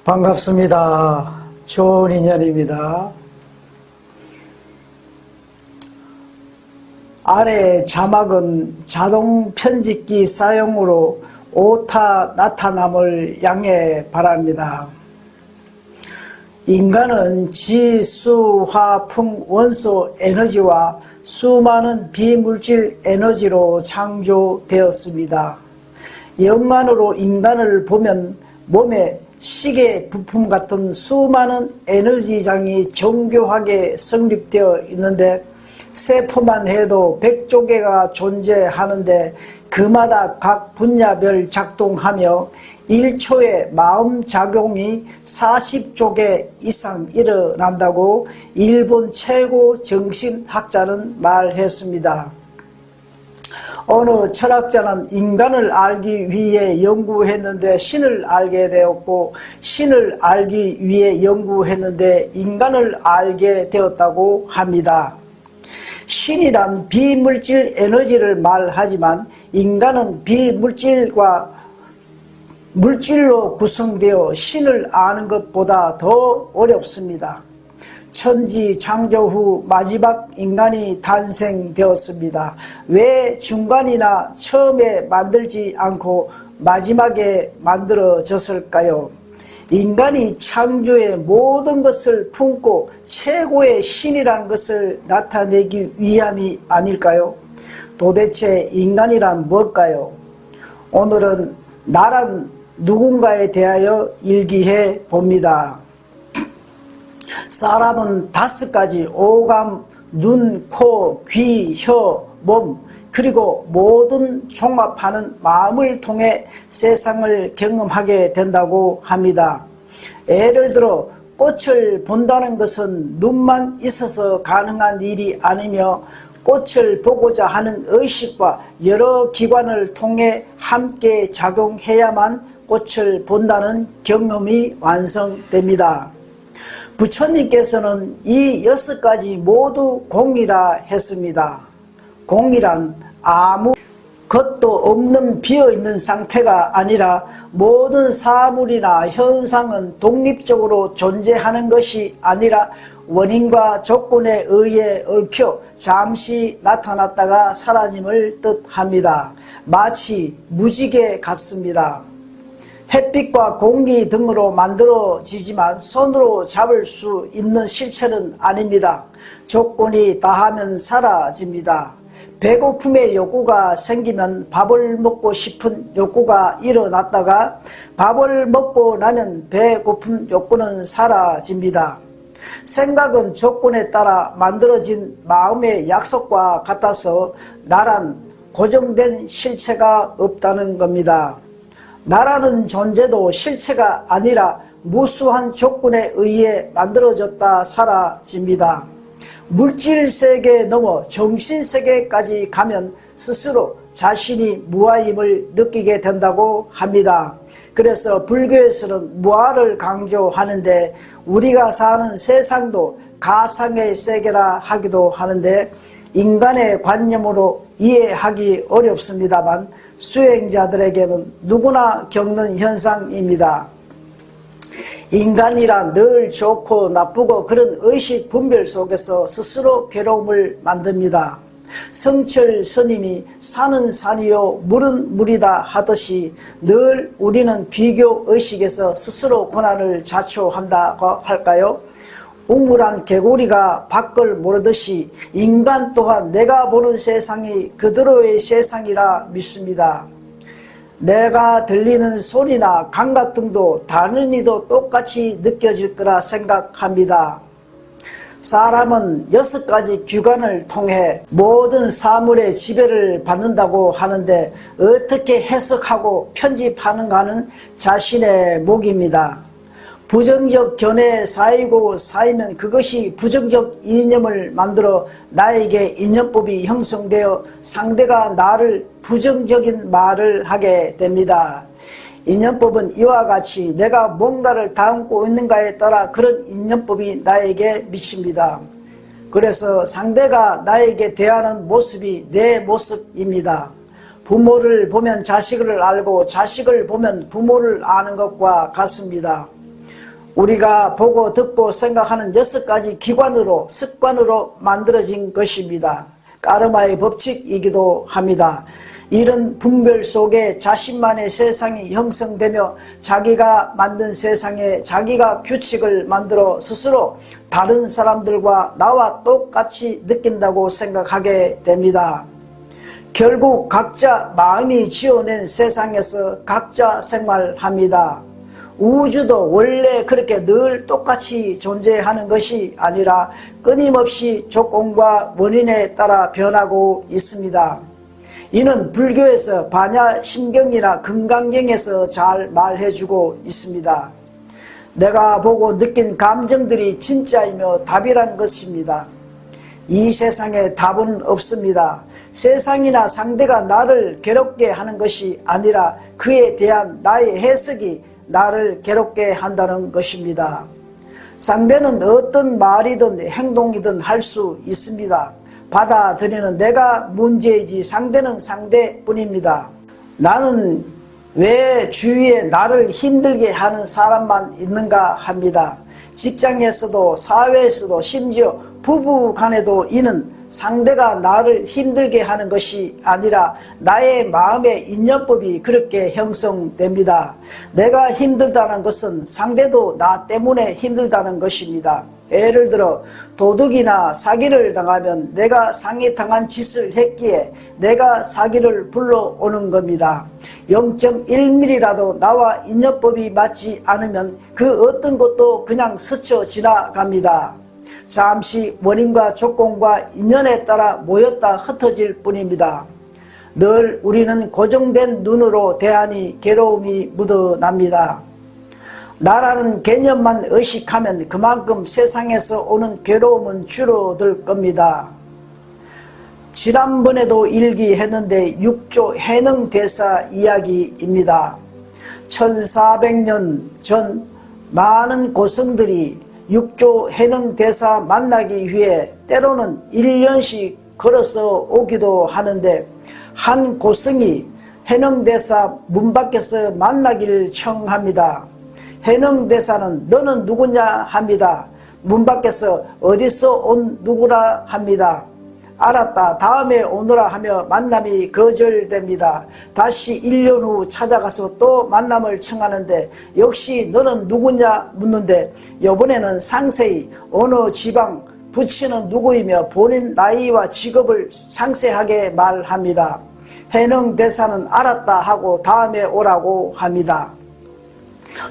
반갑습니다. 좋은 인연입니다. 아래 자막은 자동 편집기 사용으로 오타 나타남을 양해 바랍니다. 인간은 지, 수, 화, 풍, 원소 에너지와 수많은 비물질 에너지로 창조되었습니다. 영안으로 인간을 보면 몸에 시계 부품 같은 수많은 에너지장이 정교하게 성립되어 있는데 세포만 해도 100조 개가 존재하는데 그마다 각 분야별 작동하며 1초에 마음작용이 40조 개 이상 일어난다고 일본 최고 정신학자는 말했습니다. 어느 철학자는 인간을 알기 위해 연구했는데 신을 알게 되었고 신을 알기 위해 연구했는데 인간을 알게 되었다고 합니다. 신이란 비물질 에너지를 말하지만 인간은 비물질과 물질로 구성되어 신을 아는 것보다 더 어렵습니다. 천지 창조 후 마지막 인간이 탄생되었습니다. 왜 중간이나 처음에 만들지 않고 마지막에 만들어졌을까요? 인간이 창조의 모든 것을 품고 최고의 신이라는 것을 나타내기 위함이 아닐까요? 도대체 인간이란 뭘까요? 오늘은 나란 누군가에 대하여 일기해 봅니다. 사람은 5가지 오감, 눈, 코, 귀, 혀, 몸 그리고 모든 종합하는 마음을 통해 세상을 경험하게 된다고 합니다. 예를 들어 꽃을 본다는 것은 눈만 있어서 가능한 일이 아니며 꽃을 보고자 하는 의식과 여러 기관을 통해 함께 작용해야만 꽃을 본다는 경험이 완성됩니다. 부처님께서는 이 6가지 모두 공이라 했습니다. 공이란 아무 것도 없는 비어있는 상태가 아니라 모든 사물이나 현상은 독립적으로 존재하는 것이 아니라 원인과 조건에 의해 얽혀 잠시 나타났다가 사라짐을 뜻합니다. 마치 무지개 같습니다. 햇빛과 공기 등으로 만들어지지만 손으로 잡을 수 있는 실체는 아닙니다. 조건이 다하면 사라집니다. 배고픔의 욕구가 생기면 밥을 먹고 싶은 욕구가 일어났다가 밥을 먹고 나면 배고픈 욕구는 사라집니다. 생각은 조건에 따라 만들어진 마음의 약속과 같아서 나란 고정된 실체가 없다는 겁니다. 나라는 존재도 실체가 아니라 무수한 조건에 의해 만들어졌다 사라집니다. 물질세계 넘어 정신세계까지 가면 스스로 자신이 무아임을 느끼게 된다고 합니다. 그래서 불교에서는 무아를 강조하는데 우리가 사는 세상도 가상의 세계라 하기도 하는데 인간의 관념으로 이해하기 어렵습니다만 수행자들에게는 누구나 겪는 현상입니다. 인간이란 늘 좋고 나쁘고 그런 의식 분별 속에서 스스로 괴로움을 만듭니다. 성철 스님이 산은 산이요 물은 물이다 하듯이 늘 우리는 비교 의식에서 스스로 고난을 자초한다고 할까요? 우물한 개구리가 밖을 모르듯이 인간 또한 내가 보는 세상이 그대로의 세상이라 믿습니다. 내가 들리는 소리나 감각 등도 다른 이도 똑같이 느껴질 거라 생각합니다. 사람은 6가지 기관을 통해 모든 사물의 지배를 받는다고 하는데 어떻게 해석하고 편집하는가는 자신의 몫입니다. 부정적 견해에 쌓이면 그것이 부정적 이념을 만들어 나에게 이념법이 형성되어 상대가 나를 부정적인 말을 하게 됩니다. 이념법은 이와 같이 내가 뭔가를 담고 있는가에 따라 그런 이념법이 나에게 미칩니다. 그래서 상대가 나에게 대하는 모습이 내 모습입니다. 부모를 보면 자식을 알고 자식을 보면 부모를 아는 것과 같습니다. 우리가 보고 듣고 생각하는 6가지 기관으로 습관으로 만들어진 것입니다. 까르마의 법칙이기도 합니다. 이런 분별 속에 자신만의 세상이 형성되며 자기가 만든 세상에 자기가 규칙을 만들어 스스로 다른 사람들과 나와 똑같이 느낀다고 생각하게 됩니다. 결국 각자 마음이 지어낸 세상에서 각자 생활합니다. 우주도 원래 그렇게 늘 똑같이 존재하는 것이 아니라 끊임없이 조건과 원인에 따라 변하고 있습니다. 이는 불교에서 반야심경이나 금강경에서 잘 말해주고 있습니다. 내가 보고 느낀 감정들이 진짜이며 답이란 것입니다. 이 세상에 답은 없습니다. 세상이나 상대가 나를 괴롭게 하는 것이 아니라 그에 대한 나의 해석이 나를 괴롭게 한다는 것입니다. 상대는 어떤 말이든 행동이든 할 수 있습니다. 받아들이는 내가 문제이지 상대는 상대뿐입니다. 나는 왜 주위에 나를 힘들게 하는 사람만 있는가 합니다. 직장에서도 사회에서도 심지어 부부 간에도 이는 상대가 나를 힘들게 하는 것이 아니라 나의 마음의 인연법이 그렇게 형성됩니다. 내가 힘들다는 것은 상대도 나 때문에 힘들다는 것입니다. 예를 들어 도둑이나 사기를 당하면 내가 상해당한 짓을 했기에 내가 사기를 불러오는 겁니다. 0.1mm라도 나와 인연법이 맞지 않으면 그 어떤 것도 그냥 스쳐 지나갑니다. 잠시 원인과 조건과 인연에 따라 모였다 흩어질 뿐입니다. 늘 우리는 고정된 눈으로 대하니 괴로움이 묻어납니다. 나라는 개념만 의식하면 그만큼 세상에서 오는 괴로움은 줄어들 겁니다. 지난번에도 일기했는데 6조 해능대사 이야기입니다. 1400년 전 많은 고성들이 6조 해능대사 만나기 위해 때로는 1년씩 걸어서 오기도 하는데 한 고성이 해능대사 문 밖에서 만나기를 청합니다. 해능대사는 너는 누구냐 합니다. 문 밖에서 어디서 온 누구라 합니다. 알았다 다음에 오너라 하며 만남이 거절됩니다. 다시 1년 후 찾아가서 또 만남을 청하는데 역시 너는 누구냐 묻는데 이번에는 상세히 어느 지방 부친은 누구이며 본인 나이와 직업을 상세하게 말합니다. 해능대사는 알았다 하고 다음에 오라고 합니다.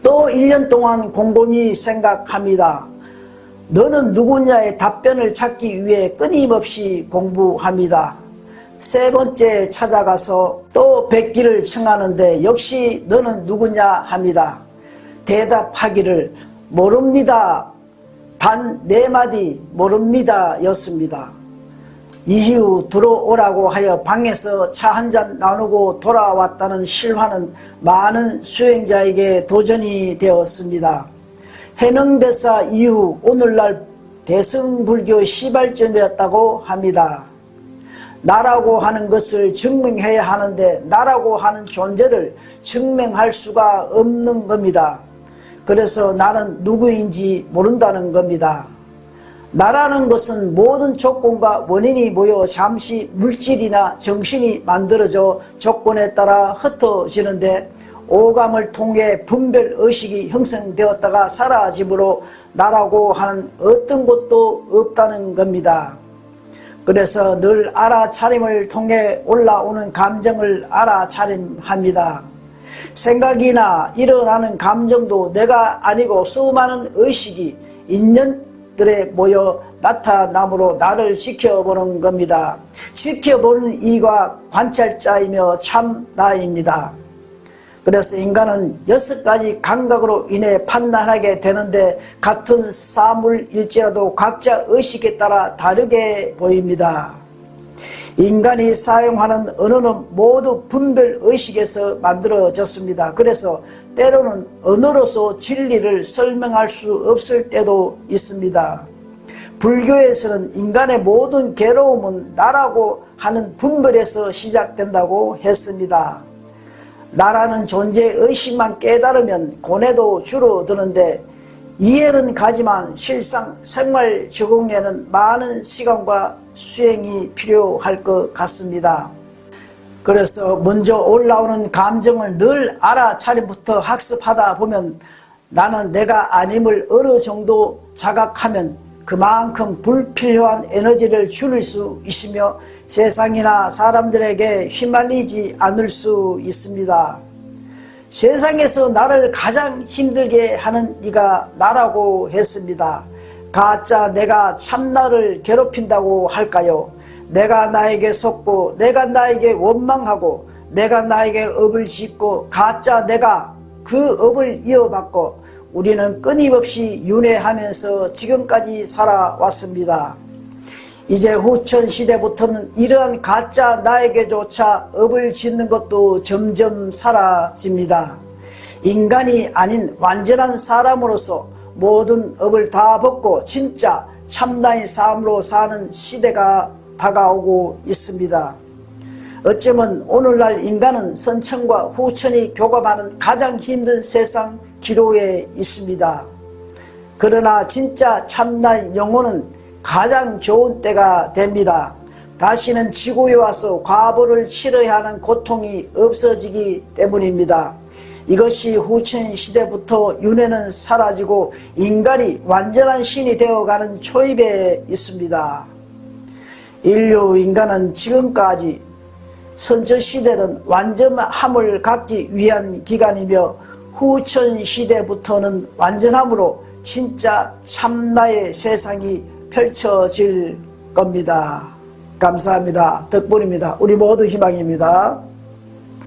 또 1년 동안 곰곰이 생각합니다. 너는 누구냐의 답변을 찾기 위해 끊임없이 공부합니다. 세 번째 찾아가서 또 뵙기를 청하는데 역시 너는 누구냐 합니다. 대답하기를 모릅니다. 단 4마디 모릅니다 였습니다. 이후 들어오라고 하여 방에서 차 한잔 나누고 돌아왔다는 실화는 많은 수행자에게 도전이 되었습니다. 해능대사 이후 오늘날 대승불교 시발점이었다고 합니다. 나라고 하는 것을 증명해야 하는데 나라고 하는 존재를 증명할 수가 없는 겁니다. 그래서 나는 누구인지 모른다는 겁니다. 나라는 것은 모든 조건과 원인이 모여 잠시 물질이나 정신이 만들어져 조건에 따라 흩어지는데 오감을 통해 분별의식이 형성되었다가 사라짐으로 나라고 하는 어떤 것도 없다는 겁니다. 그래서 늘 알아차림을 통해 올라오는 감정을 알아차림합니다. 생각이나 일어나는 감정도 내가 아니고 수많은 의식이 인연들에 모여 나타남으로 나를 지켜보는 겁니다. 지켜보는 이가 관찰자이며 참 나입니다. 그래서 인간은 6가지 감각으로 인해 판단하게 되는데 같은 사물일지라도 각자 의식에 따라 다르게 보입니다. 인간이 사용하는 언어는 모두 분별의식에서 만들어졌습니다. 그래서 때로는 언어로서 진리를 설명할 수 없을 때도 있습니다. 불교에서는 인간의 모든 괴로움은 나라고 하는 분별에서 시작된다고 했습니다. 나라는 존재의식만 깨달으면 고뇌도 줄어드는데 이해는 가지만 실상 생활 적응에는 많은 시간과 수행이 필요할 것 같습니다. 그래서 먼저 올라오는 감정을 늘 알아차림부터 학습하다 보면 나는 내가 아님을 어느 정도 자각하면 그만큼 불필요한 에너지를 줄일 수 있으며 세상이나 사람들에게 휘말리지 않을 수 있습니다. 세상에서 나를 가장 힘들게 하는 이가 나라고 했습니다. 가짜 내가 참나를 괴롭힌다고 할까요? 내가 나에게 속고 내가 나에게 원망하고 내가 나에게 업을 짓고 가짜 내가 그 업을 이어받고 우리는 끊임없이 윤회하면서 지금까지 살아왔습니다. 이제 후천시대부터는 이러한 가짜 나에게조차 업을 짓는 것도 점점 사라집니다. 인간이 아닌 완전한 사람으로서 모든 업을 다 벗고 진짜 참나의 삶으로 사는 시대가 다가오고 있습니다. 어쩌면 오늘날 인간은 선천과 후천이 교감하는 가장 힘든 세상 기로에 있습니다. 그러나 진짜 참나의 영혼은 가장 좋은 때가 됩니다. 다시는 지구에 와서 과보를 치러야 하는 고통이 없어지기 때문입니다. 이것이 후천시대부터 윤회는 사라지고 인간이 완전한 신이 되어가는 초입에 있습니다. 인류 인간은 지금까지 선처시대는 완전함을 갖기 위한 기간이며 후천시대부터는 완전함으로 진짜 참나의 세상이 펼쳐질 겁니다. 감사합니다. 덕분입니다. 우리 모두 희망입니다.